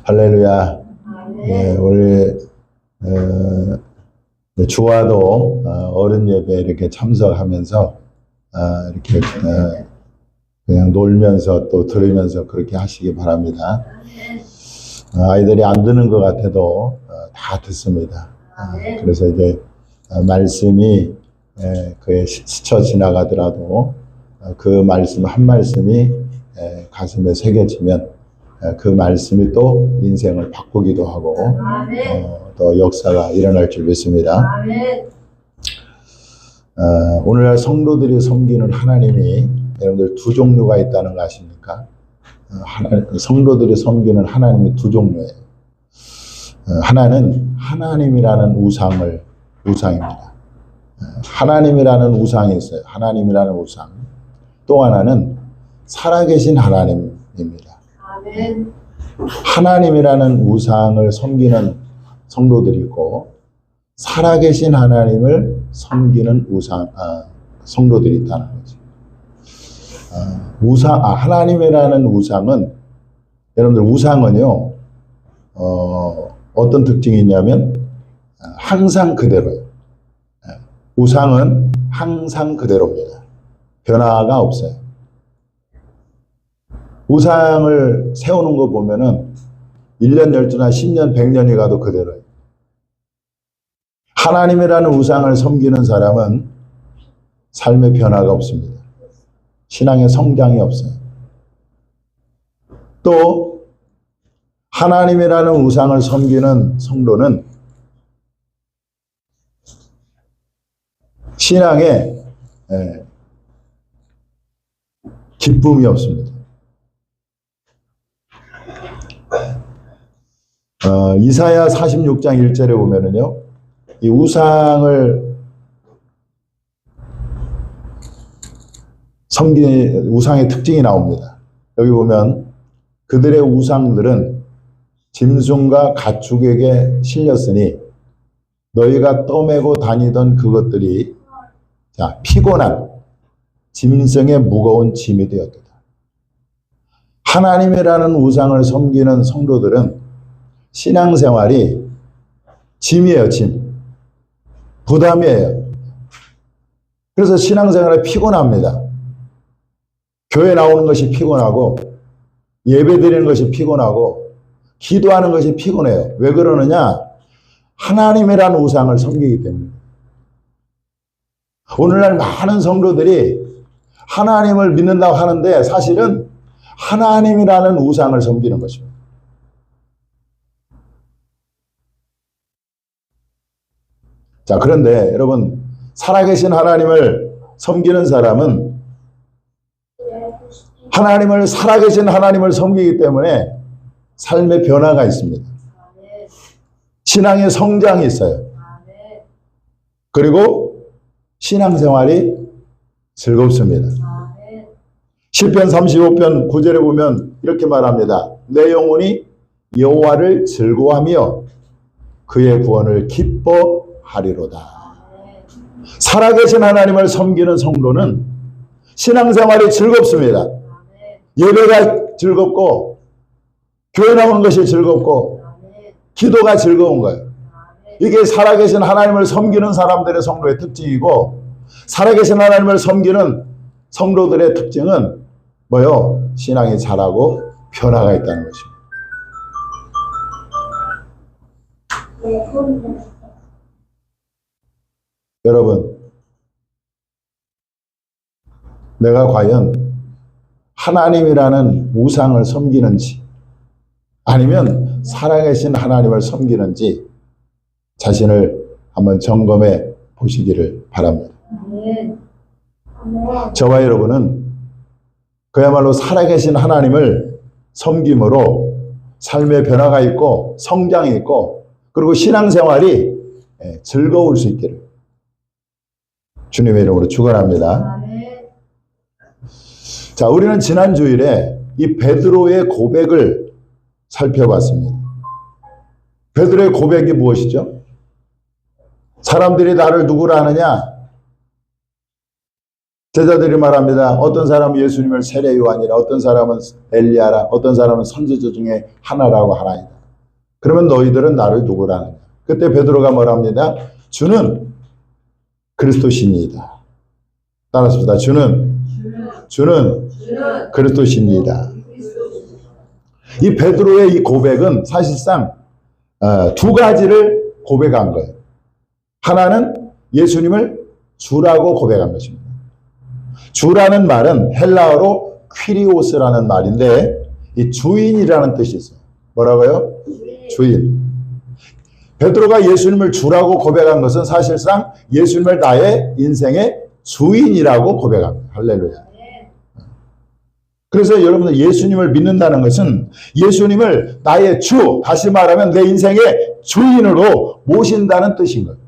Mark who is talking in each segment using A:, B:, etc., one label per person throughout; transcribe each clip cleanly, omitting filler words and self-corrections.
A: 할렐루야. 예, 오늘 주와도 어른 예배 이렇게 참석하면서 이렇게 그냥 놀면서 또 들으면서 그렇게 하시기 바랍니다. 아이들이 안 듣는 것 같아도 다 듣습니다. 그래서 이제 말씀이 그에 스쳐 지나가더라도 그 말씀 한 말씀이 가슴에 새겨지면 그 말씀이 또 인생을 바꾸기도 하고 또 역사가 일어날 줄 믿습니다. 오늘날 성도들이 섬기는 하나님이 여러분들 두 종류가 있다는 거 아십니까? 성도들이 섬기는 하나님이 두 종류예요. 하나는 하나님이라는 우상입니다. 하나님이라는 우상이 있어요. 하나님이라는 우상. 또 하나는 살아계신 하나님입니다. 하나님이라는 우상을 섬기는 성도들이 있고 살아계신 하나님을 섬기는 성도들이 있다는 거죠. 하나님이라는 우상은 여러분들 우상은요 어떤 특징이 있냐면 항상 그대로예요. 우상은 항상 그대로입니다. 변화가 없어요. 우상을 세우는 거 보면은 1년, 12년, 10년, 100년이 가도 그대로예요. 하나님이라는 우상을 섬기는 사람은 삶의 변화가 없습니다. 신앙의 성장이 없어요. 또 하나님이라는 우상을 섬기는 성도는 신앙에 기쁨이 없습니다. 이사야 46장 1절에 보면은요, 이 우상의 특징이 나옵니다. 여기 보면 그들의 우상들은 짐승과 가축에게 실렸으니 너희가 떠매고 다니던 그것들이 피곤한 짐승의 무거운 짐이 되었도다. 하나님이라는 우상을 섬기는 성도들은 신앙생활이 짐이에요, 짐. 부담이에요. 그래서 신앙생활이 피곤합니다. 교회 나오는 것이 피곤하고 예배 드리는 것이 피곤하고 기도하는 것이 피곤해요. 왜 그러느냐? 하나님이라는 우상을 섬기기 때문에. 오늘날 많은 성도들이 하나님을 믿는다고 하는데 사실은 하나님이라는 우상을 섬기는 것입니다. 자, 그런데 여러분, 살아계신 하나님을 섬기는 사람은 살아계신 하나님을 섬기기 때문에 삶의 변화가 있습니다. 신앙의 성장이 있어요. 그리고 신앙생활이 즐겁습니다. 시편 35편 9절에 보면 이렇게 말합니다. 내 영혼이 여호와를 즐거워하며 그의 구원을 기뻐하리로다. 살아계신 하나님을 섬기는 성도는 신앙생활이 즐겁습니다. 예배가 즐겁고 교회 나오는 것이 즐겁고 기도가 즐거운 거예요. 이게 살아계신 하나님을 섬기는 사람들의 성도의 특징이고 살아계신 하나님을 섬기는 성도들의 특징은 뭐요? 신앙이 자라고 변화가 있다는 것입니다. 여러분, 내가 과연 하나님이라는 우상을 섬기는지 아니면 살아계신 하나님을 섬기는지 자신을 한번 점검해 보시기를 바랍니다. 저와 여러분은 그야말로 살아계신 하나님을 섬김으로 삶의 변화가 있고 성장이 있고 그리고 신앙생활이 즐거울 수 있기를 주님의 이름으로 축원합니다. 자, 우리는 지난 주일에 이 베드로의 고백을 살펴봤습니다. 베드로의 고백이 무엇이죠? 사람들이 나를 누구라 하느냐? 제자들이 말합니다. 어떤 사람은 예수님을 세례 요한이라, 어떤 사람은 엘리야라, 어떤 사람은 선지자 중에 하나라고 하나이다. 그러면 너희들은 나를 누구라느냐. 그때 베드로가 뭐라 합니다. 주는 그리스도시니이다. 따라합시다. 주는 그리스도시니이다. 이 베드로의 이 고백은 사실상 두 가지를 고백한 거예요. 하나는 예수님을 주라고 고백한 것입니다. 주라는 말은 헬라어로 퀴리오스라는 말인데 이 주인이라는 뜻이 있어요. 뭐라고요? 주인. 베드로가 예수님을 주라고 고백한 것은 사실상 예수님을 나의 인생의 주인이라고 고백합니다. 할렐루야. 그래서 여러분들 예수님을 믿는다는 것은 예수님을 나의 주, 다시 말하면 내 인생의 주인으로 모신다는 뜻인 거예요.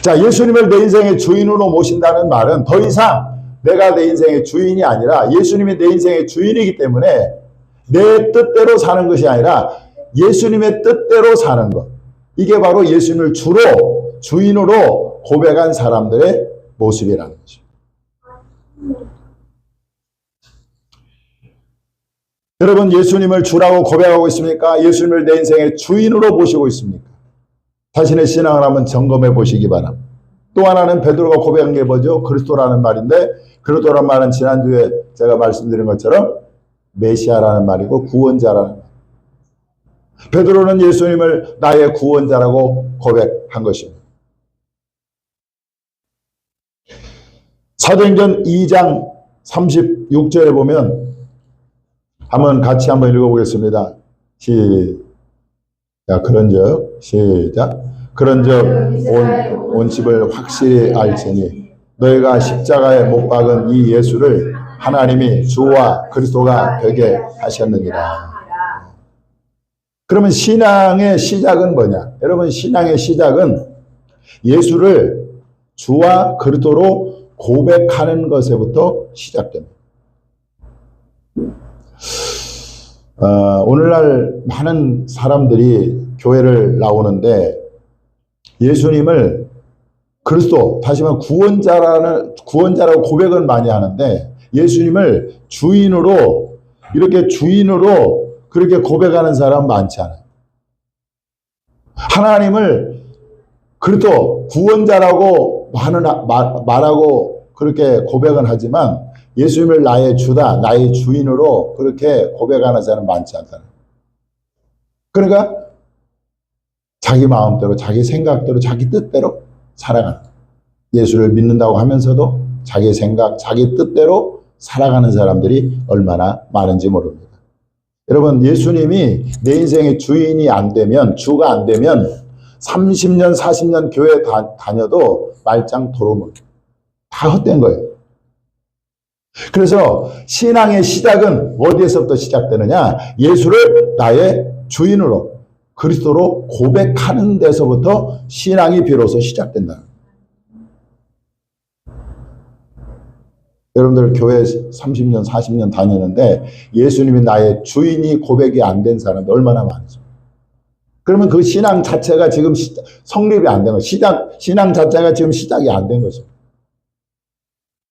A: 자, 예수님을 내 인생의 주인으로 모신다는 말은 더 이상 내가 내 인생의 주인이 아니라 예수님이 내 인생의 주인이기 때문에 내 뜻대로 사는 것이 아니라 예수님의 뜻대로 사는 것. 이게 바로 예수님을 주로, 주인으로 고백한 사람들의 모습이라는 거죠. 여러분, 예수님을 주라고 고백하고 있습니까? 예수님을 내 인생의 주인으로 모시고 있습니까? 자신의 신앙을 한번 점검해 보시기 바랍니다. 또 하나는 베드로가 고백한 게 뭐죠? 그리스도라는 말인데, 그리스도라는 말은 지난주에 제가 말씀드린 것처럼 메시아라는 말이고 구원자라는 말. 베드로는 예수님을 나의 구원자라고 고백한 것입니다. 사도행전 2장 36절에 보면 한번 같이 한번 읽어보겠습니다. 그런즉 온 집을 확실히 알지니 너희가 십자가에 못 박은 이 예수를 하나님이 주와 그리스도가 되게 하셨느니라. 그러면 신앙의 시작은 뭐냐? 여러분, 신앙의 시작은 예수를 주와 그리스도로 고백하는 것에부터 시작됩니다. 오늘날 많은 사람들이 교회를 나오는데 예수님을 그리스도, 다시 말하면 구원자라고 고백은 많이 하는데 예수님을 주인으로, 이렇게 주인으로 그렇게 고백하는 사람 많지 않아요. 하나님을 그리스도 구원자라고 말하고 그렇게 고백은 하지만 예수님을 나의 주다, 나의 주인으로 그렇게 고백하는 사람은 많지 않다. 그러니까 자기 마음대로, 자기 생각대로, 자기 뜻대로 살아가는, 예수를 믿는다고 하면서도 자기 생각, 자기 뜻대로 살아가는 사람들이 얼마나 많은지 모릅니다. 여러분, 예수님이 내 인생의 주인이 안 되면, 주가 안 되면 30년, 40년 교회 다녀도 말짱 도루묵, 다 헛된 거예요. 그래서 신앙의 시작은 어디에서부터 시작되느냐? 예수를 나의 주인으로, 그리스도로 고백하는 데서부터 신앙이 비로소 시작된다. 여러분들 교회 30년, 40년 다니는데 예수님이 나의 주인이 고백이 안 된 사람들 얼마나 많죠. 그러면 그 신앙 자체가 지금 성립이 안 된 거예요. 신앙 자체가 지금 시작이 안 된 거죠.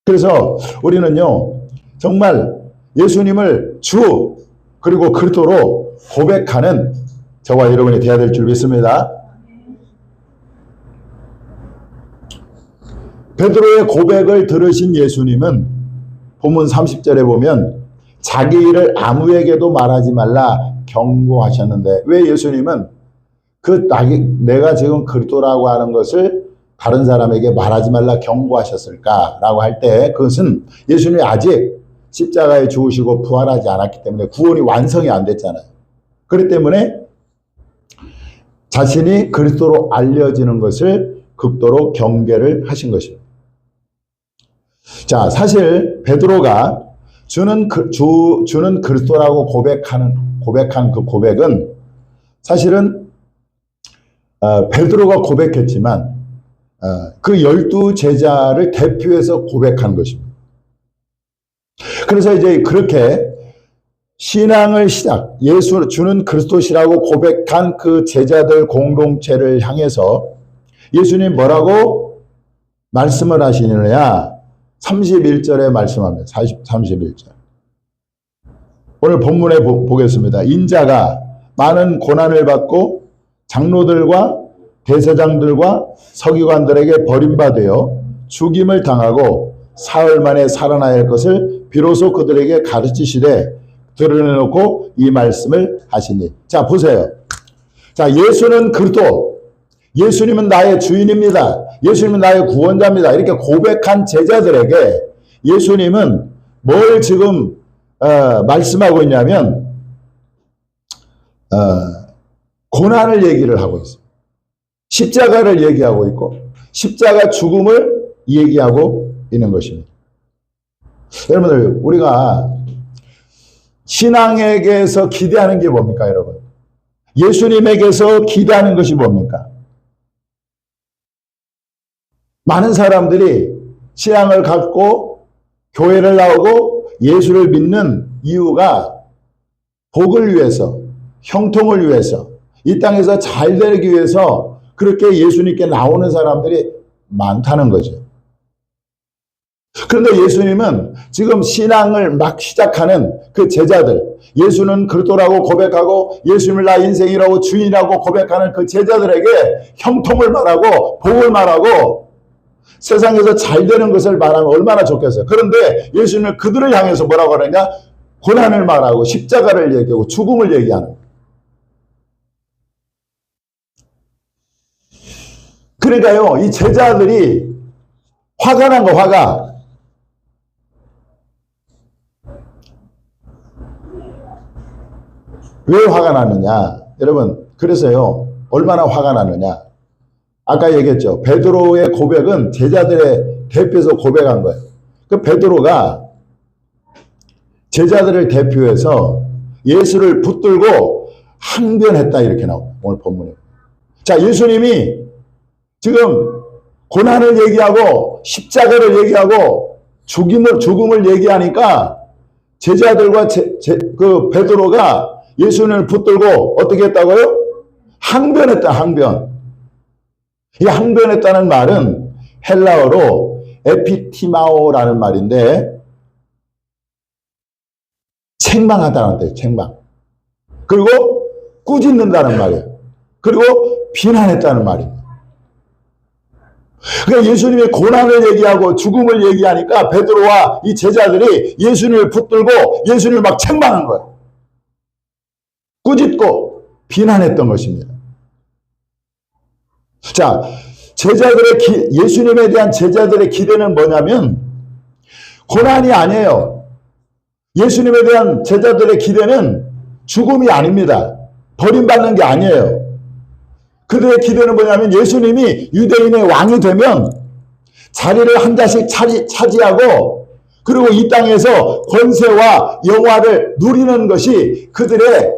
A: 그래서 우리는요, 정말 예수님을 주, 그리고 그리스도로 고백하는 저와 여러분이 되어야 될 줄 믿습니다. 베드로의 고백을 들으신 예수님은 본문 30절에 보면 자기 일을 아무에게도 말하지 말라 경고하셨는데, 왜 예수님은 내가 지금 그리스도라고 하는 것을 다른 사람에게 말하지 말라 경고하셨을까라고 할 때, 그것은 예수님이 아직 십자가에 죽으시고 부활하지 않았기 때문에 구원이 완성이 안 됐잖아요. 그렇기 때문에 자신이 그리스도로 알려지는 것을 극도로 경계를 하신 것입니다. 자, 사실 베드로가 주는 그리스도라고 고백한 그 고백은 사실은 베드로가 고백했지만 그 12제자를 대표해서 고백한 것입니다. 그래서 이제 그렇게 신앙을 예수 주는 그리스도시라고 고백한 그 제자들 공동체를 향해서 예수님 뭐라고 말씀을 하시느냐? 31절에 말씀합니다. 31절. 오늘 본문에 보겠습니다. 인자가 많은 고난을 받고 장로들과 대제사장들과 서기관들에게 버림받아 죽임을 당하고 사흘 만에 살아나야 할 것을 비로소 그들에게 가르치시되 드러내놓고 이 말씀을 하시니. 자, 보세요. 자, 예수는 그리스도, 예수님은 나의 주인입니다. 예수님은 나의 구원자입니다. 이렇게 고백한 제자들에게 예수님은 뭘 지금 말씀하고 있냐면 고난을 얘기를 하고 있어요. 십자가를 얘기하고 있고 십자가 죽음을 얘기하고 있는 것입니다. 여러분들, 우리가 신앙에게서 기대하는 게 뭡니까, 여러분? 예수님에게서 기대하는 것이 뭡니까? 많은 사람들이 신앙을 갖고 교회를 나오고 예수를 믿는 이유가 복을 위해서, 형통을 위해서, 이 땅에서 잘 되기 위해서 그렇게 예수님께 나오는 사람들이 많다는 거죠. 그런데 예수님은 지금 신앙을 막 시작하는 그 제자들, 예수는 그리스도라고 고백하고 예수님을 나의 인생이라고 주인이라고 고백하는 그 제자들에게 형통을 말하고 복을 말하고 세상에서 잘 되는 것을 말하면 얼마나 좋겠어요. 그런데 예수님은 그들을 향해서 뭐라고 하느냐? 고난을 말하고 십자가를 얘기하고 죽음을 얘기하는. 그러니까요, 이 제자들이 화가 난 거, 화가. 왜 화가 났느냐? 여러분, 그래서요, 얼마나 화가 났느냐? 아까 얘기했죠. 베드로의 고백은 제자들의 대표에서 고백한 거예요. 그 베드로가 제자들을 대표해서 예수를 붙들고 항변했다, 이렇게 나옵니다. 오늘 본문에. 자, 예수님이 지금 고난을 얘기하고 십자가를 얘기하고 죽음을 얘기하니까 제자들과 그 베드로가 예수님을 붙들고 어떻게 했다고요? 항변했다, 항변. 이 항변했다는 말은 헬라어로 에피티마오라는 말인데 책망하다는 뜻이에요, 책망. 그리고 꾸짖는다는 말이에요. 그리고 비난했다는 말입니다. 그러니까 예수님의 고난을 얘기하고 죽음을 얘기하니까 베드로와 이 제자들이 예수님을 붙들고 예수님을 막 책망한 거예요. 꾸짖고 비난했던 것입니다. 자, 예수님에 대한 제자들의 기대는 뭐냐면 고난이 아니에요. 예수님에 대한 제자들의 기대는 죽음이 아닙니다. 버림받는 게 아니에요. 그들의 기대는 뭐냐면 예수님이 유대인의 왕이 되면 자리를 한 자씩 차지하고 그리고 이 땅에서 권세와 영화를 누리는 것이 그들의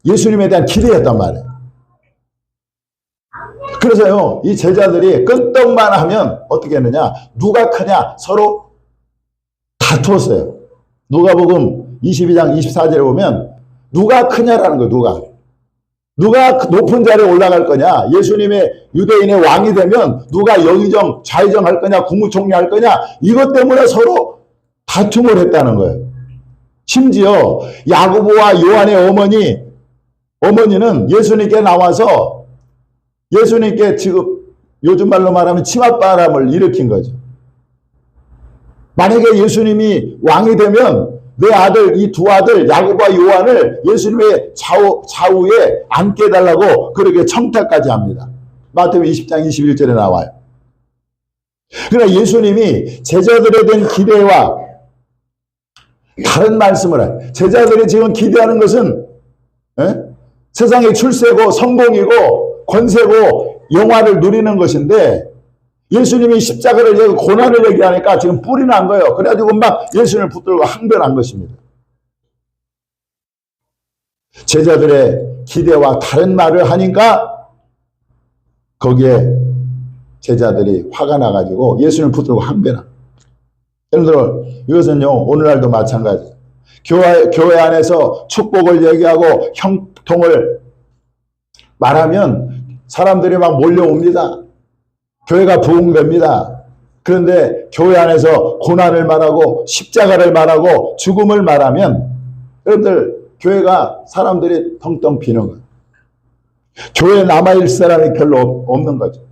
A: 예수님에 대한 기대였단 말이에요. 그래서요, 이 제자들이 끄떡만 하면 어떻게 했느냐? 누가 크냐? 서로 다투었어요. 누가복음 22장 24절에 보면 누가 크냐라는 거예요. 누가 높은 자리에 올라갈 거냐? 예수님의 유대인의 왕이 되면 누가 영의정, 좌의정 할 거냐? 국무총리 할 거냐? 이것 때문에 서로 다툼을 했다는 거예요. 심지어 야고보와 요한의 어머니는 예수님께 나와서 예수님께 지금 요즘 말로 말하면 치맛바람을 일으킨 거죠. 만약에 예수님이 왕이 되면 내 아들, 이 두 아들 야고보와 요한을 예수님의 좌우에 앉게 해달라고 그렇게 청탁까지 합니다. 마태복음 20장 21절에 나와요. 그러나 예수님이 제자들에 대한 기대와 다른 말씀을 해요. 제자들이 지금 기대하는 것은 세상의 출세고 성공이고 권세고 영화를 누리는 것인데 예수님이 십자가를 얘기하고 고난을 얘기하니까 지금 뿔이 난 거예요. 그래가지고 막 예수님을 붙들고 항변한 것입니다. 제자들의 기대와 다른 말을 하니까 거기에 제자들이 화가 나가지고 예수님을 붙들고 항변한. 여러분들, 이것은요, 오늘날도 마찬가지. 교회 안에서 축복을 얘기하고 형통을 말하면 사람들이 막 몰려옵니다. 교회가 부흥됩니다. 그런데 교회 안에서 고난을 말하고 십자가를 말하고 죽음을 말하면 여러분들, 교회가 사람들이 텅텅 비는 거예요. 교회에 남아있을 사람이 별로 없는 거죠.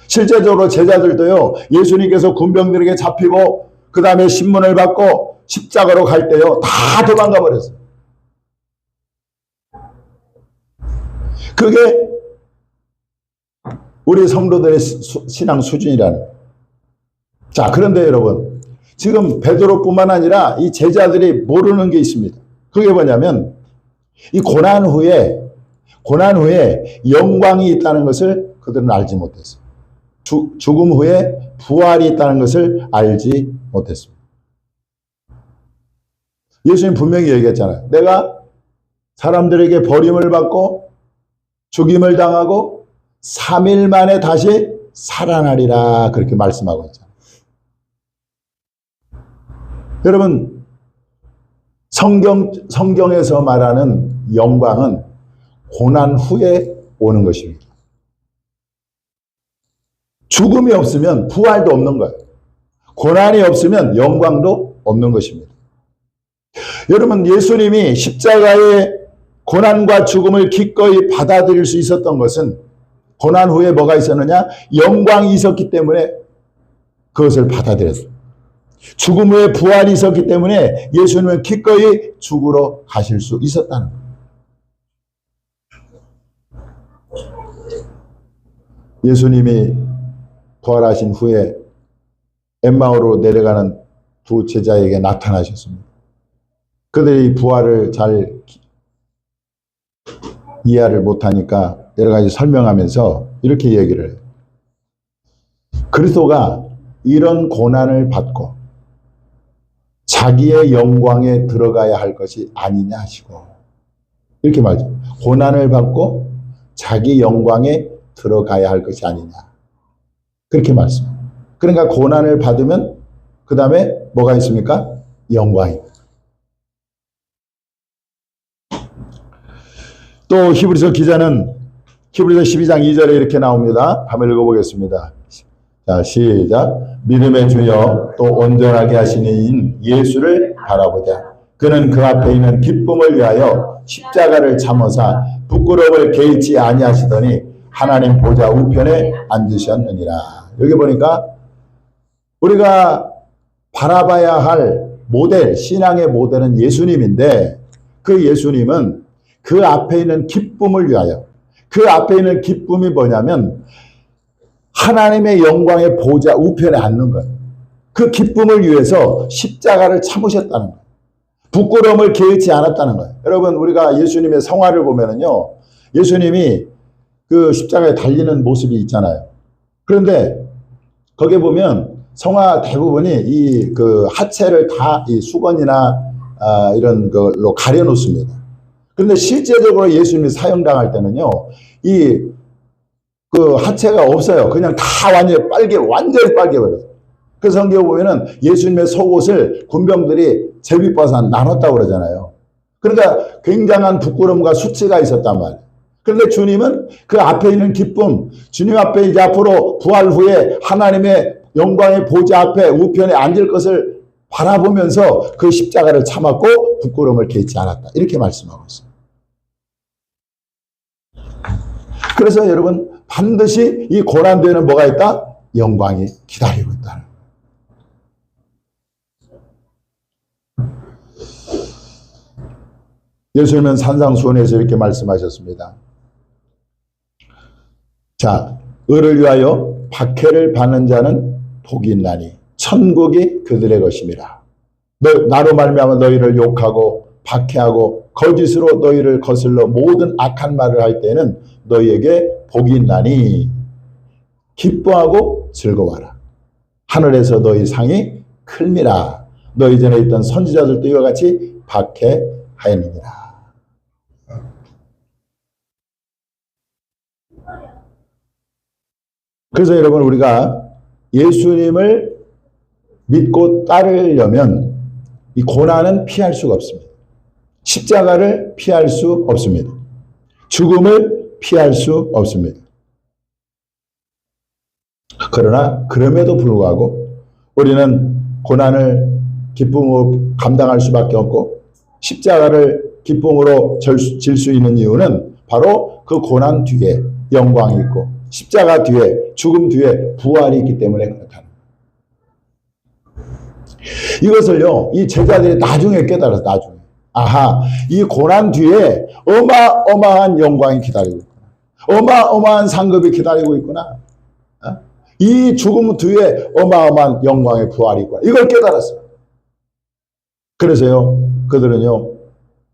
A: 실제적으로 제자들도요, 예수님께서 군병들에게 잡히고 그 다음에 신문을 받고 십자가로 갈 때요, 다 도망가 버렸어요. 그게 우리 성도들의 신앙 수준이라는 거예요. 자, 그런데 여러분, 지금 베드로뿐만 아니라 이 제자들이 모르는 게 있습니다. 그게 뭐냐면 이 고난 후에 영광이 있다는 것을 그들은 알지 못했어요. 죽음 후에 부활이 있다는 것을 알지 못했습니다. 예수님 분명히 얘기했잖아요. 내가 사람들에게 버림을 받고 죽임을 당하고 3일 만에 다시 살아나리라, 그렇게 말씀하고 있잖아요. 여러분, 성경에서 말하는 영광은 고난 후에 오는 것입니다. 죽음이 없으면 부활도 없는 거예요. 고난이 없으면 영광도 없는 것입니다. 여러분, 예수님이 십자가의 고난과 죽음을 기꺼이 받아들일 수 있었던 것은 고난 후에 뭐가 있었느냐? 영광이 있었기 때문에 그것을 받아들였어요. 죽음 후에 부활이 있었기 때문에 예수님은 기꺼이 죽으러 가실 수 있었다는 거예요. 예수님이 부활하신 후에 엠마오로 내려가는 두 제자에게 나타나셨습니다. 그들이 부활을 잘 이해를 못하니까 여러 가지 설명하면서 이렇게 얘기를 해요. 그리스도가 이런 고난을 받고 자기의 영광에 들어가야 할 것이 아니냐 하시고, 이렇게 말하죠. 고난을 받고 자기 영광에 들어가야 할 것이 아니냐, 그렇게 말씀합니다. 그러니까 고난을 받으면 그 다음에 뭐가 있습니까? 영광입니다. 또 히브리서 기자는 히브리서 12장 2절에 이렇게 나옵니다. 한번 읽어보겠습니다. 자, 시작. 믿음의 주여 또 온전하게 하시는 이인 예수를 바라보자. 그는 그 앞에 있는 기쁨을 위하여 십자가를 참으사 부끄러움을 개의치 아니하시더니 하나님 보좌 우편에 앉으셨느니라. 여기 보니까 우리가 바라봐야 할 모델, 신앙의 모델은 예수님인데, 그 예수님은 그 앞에 있는 기쁨을 위하여, 그 앞에 있는 기쁨이 뭐냐면 하나님의 영광의 보좌 우편에 앉는 거예요. 그 기쁨을 위해서 십자가를 참으셨다는 거예요. 부끄러움을 개의치 않았다는 거예요. 여러분, 우리가 예수님의 성화를 보면은요, 예수님이 그 십자가에 달리는 모습이 있잖아요. 그런데 거기에 보면 성화 대부분이 이 그 하체를 다 이 수건이나 이런 걸로 가려 놓습니다. 그런데 실제적으로 예수님이 사형당할 때는요, 이 그 하체가 없어요. 그냥 다 완전히 빨개 버렸어요. 그래서 성경에 보면은 예수님의 속옷을 군병들이 제비바사 나눴다고 그러잖아요. 그러니까 굉장한 부끄러움과 수치가 있었단 말이에요. 그런데 주님은 그 앞에 있는 기쁨, 주님 앞에 이제 앞으로 부활 후에 하나님의 영광의 보좌 앞에 우편에 앉을 것을 바라보면서 그 십자가를 참았고 부끄러움을 개의치 않았다, 이렇게 말씀하고 있습니다. 그래서 여러분, 반드시 이 고난 뒤에는 뭐가 있다? 영광이 기다리고 있다는 거예요. 예수님은 산상수훈에서 이렇게 말씀하셨습니다. 자, 의를 위하여 박해를 받는 자는 복이 있나니 천국이 그들의 것임이라. 나로 말미암아 너희를 욕하고 박해하고 거짓으로 너희를 거슬러 모든 악한 말을 할 때는 너희에게 복이 있나니 기뻐하고 즐거워하라. 하늘에서 너희 상이 클미라. 너희 전에 있던 선지자들도 이와 같이 박해하였느니라. 그래서 여러분, 우리가 예수님을 믿고 따르려면 이 고난은 피할 수가 없습니다. 십자가를 피할 수 없습니다. 죽음을 피할 수 없습니다. 그러나 그럼에도 불구하고 우리는 고난을 기쁨으로 감당할 수밖에 없고 십자가를 기쁨으로 질 수 있는 이유는 바로 그 고난 뒤에 영광이 있고 십자가 뒤에 죽음 뒤에 부활이 있기 때문에 그렇다는 거예요. 이것을요, 이 제자들이 나중에 깨달아서 나중에 아하, 이 고난 뒤에 어마어마한 영광이 기다리고 있구나. 어마어마한 상급이 기다리고 있구나. 이 죽음 뒤에 어마어마한 영광의 부활이 있구나. 이걸 깨달았어요. 그래서요, 그들은요,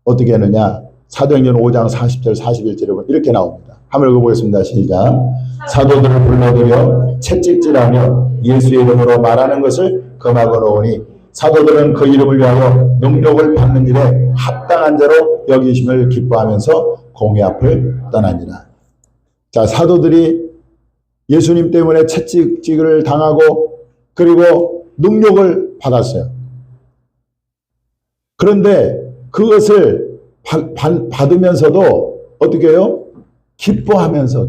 A: 어떻게 했느냐. 사도행전 5장 40절 41절에 이렇게 나옵니다. 한번 읽어보겠습니다. 시작. 사도들을 불러들여 채찍질하며 예수의 이름으로 말하는 것을 금하고 놓으니 사도들은 그 이름을 위하여 능력을 받는 일에 합당한 자로 여기심을 기뻐하면서 공회 앞을 떠나니라. 자, 사도들이 예수님 때문에 채찍질을 당하고 그리고 능력을 받았어요. 그런데 그것을 받으면서도 어떻게 해요? 기뻐하면서.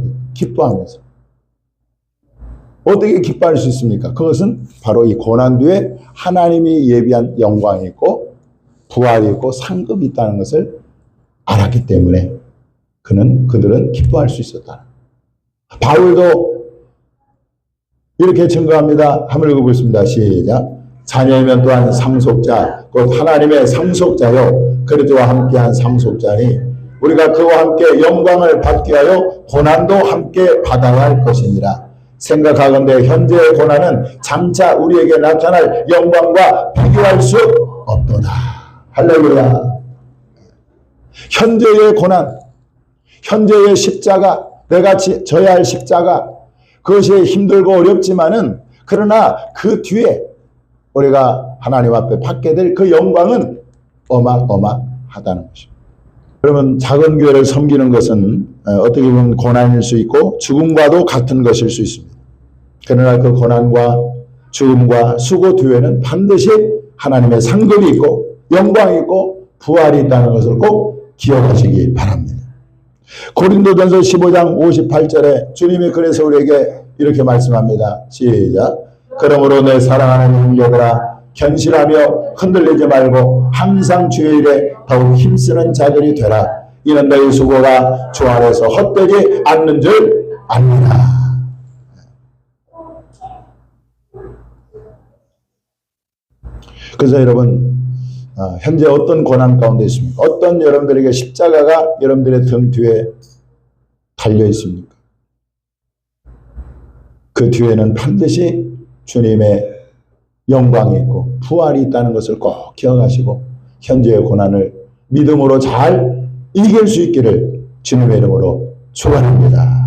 A: 어떻게 기뻐할 수 있습니까? 그것은 바로 이 고난 뒤에 하나님이 예비한 영광이 있고 부활이 있고 상급이 있다는 것을 알았기 때문에 그들은 기뻐할 수 있었다. 바울도 이렇게 증거합니다. 한번 읽어보겠습니다. 시작. 자녀이면 또한 상속자, 곧 하나님의 상속자요 그리스도와 함께한 상속자니 우리가 그와 함께 영광을 받게 하여 고난도 함께 받아야 할 것이니라. 생각하건대 현재의 고난은 장차 우리에게 나타날 영광과 비교할 수 없도다. 할렐루야. 현재의 고난, 현재의 십자가, 내가 져야 할 십자가, 그것이 힘들고 어렵지만은 그러나 그 뒤에 우리가 하나님 앞에 받게 될 그 영광은 어마어마하다는 것입니다. 그러면 작은 교회를 섬기는 것은 어떻게 보면 고난일 수 있고 죽음과도 같은 것일 수 있습니다. 그러나 그 고난과 죽음과 수고 뒤에는 반드시 하나님의 상급이 있고 영광이 있고 부활이 있다는 것을 꼭 기억하시기 바랍니다. 고린도전서 15장 58절에 주님이 그래서 우리에게 이렇게 말씀합니다. 시작. 그러므로 내 사랑하는 형제들아 견실하며 흔들리지 말고 항상 주의 일에 더욱 힘쓰는 자들이 되라. 이는 너희 수고가 주 안에서 헛되지 않는 줄 압니다. 그래서 여러분 현재 어떤 고난 가운데 있습니까? 어떤 여러분들에게 십자가가 여러분들의 등 뒤에 달려 있습니까? 그 뒤에는 반드시 주님의 영광이 있고 부활이 있다는 것을 꼭 기억하시고 현재의 고난을 믿음으로 잘 이길 수 있기를 주님의 이름으로 축원합니다.